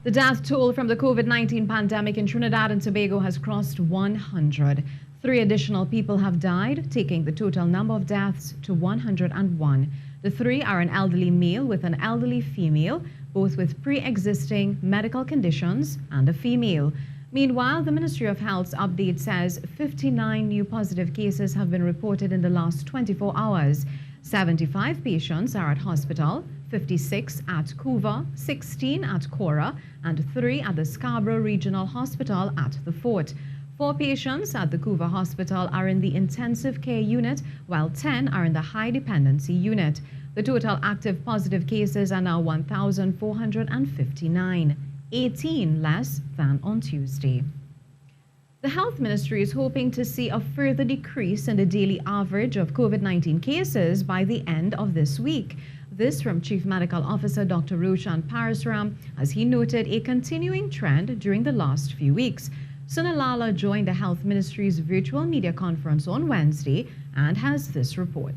The death toll from the COVID-19 pandemic in Trinidad and Tobago has crossed 100. 3 additional people have died, taking the total number of deaths to 101. The 3 are an elderly male with an elderly female, both with pre-existing medical conditions, and a female. Meanwhile, the Ministry of Health's update says 59 new positive cases have been reported in the last 24 hours. 75 patients are at hospital, 56 at Couva, 16 at Cora, and 3 at the Scarborough Regional Hospital at the Fort. 4 patients at the Couva Hospital are in the intensive care unit, while 10 are in the high dependency unit. The total active positive cases are now 1,459, 18 less than on Tuesday. The Health Ministry is hoping to see a further decrease in the daily average of COVID-19 cases by the end of this week. This from Chief Medical Officer Dr. Roshan Parasram, as he noted a continuing trend during the last few weeks. Sunalala joined the Health Ministry's virtual media conference on Wednesday and has this report.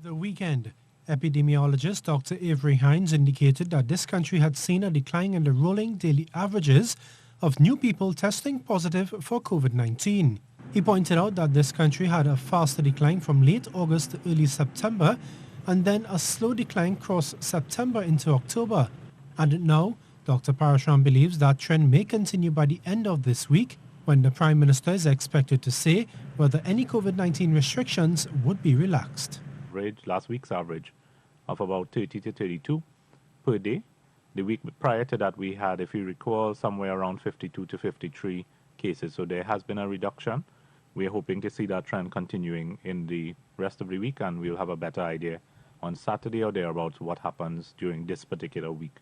The weekend, epidemiologist Dr. Avery Hines indicated that this country had seen a decline in the rolling daily averages of new people testing positive for COVID-19. He pointed out that this country had a faster decline from late August to early September, and then a slow decline crossed September into October. And now, Dr. Parasram believes that trend may continue by the end of this week, when the Prime Minister is expected to say whether any COVID-19 restrictions would be relaxed. Last week's average of about 30 to 32 per day. The week prior to that, we had, if you recall, somewhere around 52 to 53 cases. So there has been a reduction. We are hoping to see that trend continuing in the rest of the week, and we'll have a better idea on Saturday or thereabouts what happens during this particular week.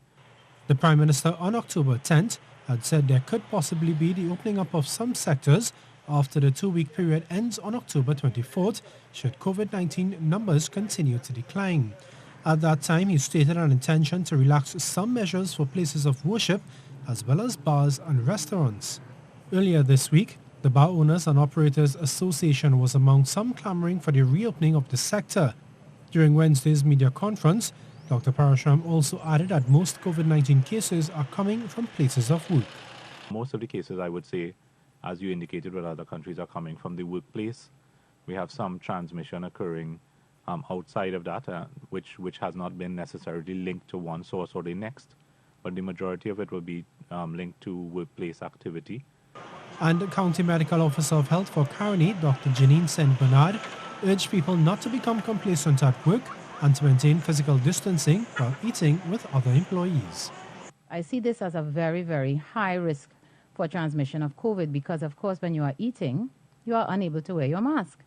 The Prime Minister on October 10th had said there could possibly be the opening up of some sectors after the 2-week period ends on October 24th, should COVID-19 numbers continue to decline. At that time, he stated an intention to relax some measures for places of worship, as well as bars and restaurants. Earlier this week, the Bar Owners and Operators Association was among some clamoring for the reopening of the sector. During Wednesday's media conference, Dr. Parasram also added that most COVID-19 cases are coming from places of work. Most of the cases, I would say, as you indicated with other countries, are coming from the workplace. We have some transmission occurring outside of that, which has not been necessarily linked to one source or the next, but the majority of it will be linked to workplace activity. And the County Medical Officer of Health for Caroni, Dr. Janine St. Bernard, urged people not to become complacent at work and to maintain physical distancing while eating with other employees. I see this as a very, very high risk for transmission of COVID because, of course, when you are eating, you are unable to wear your mask.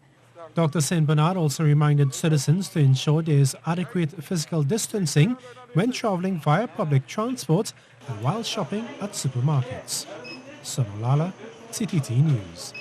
Dr. St. Bernard also reminded citizens to ensure there is adequate physical distancing when traveling via public transport and while shopping at supermarkets. Sonolala, CTT News.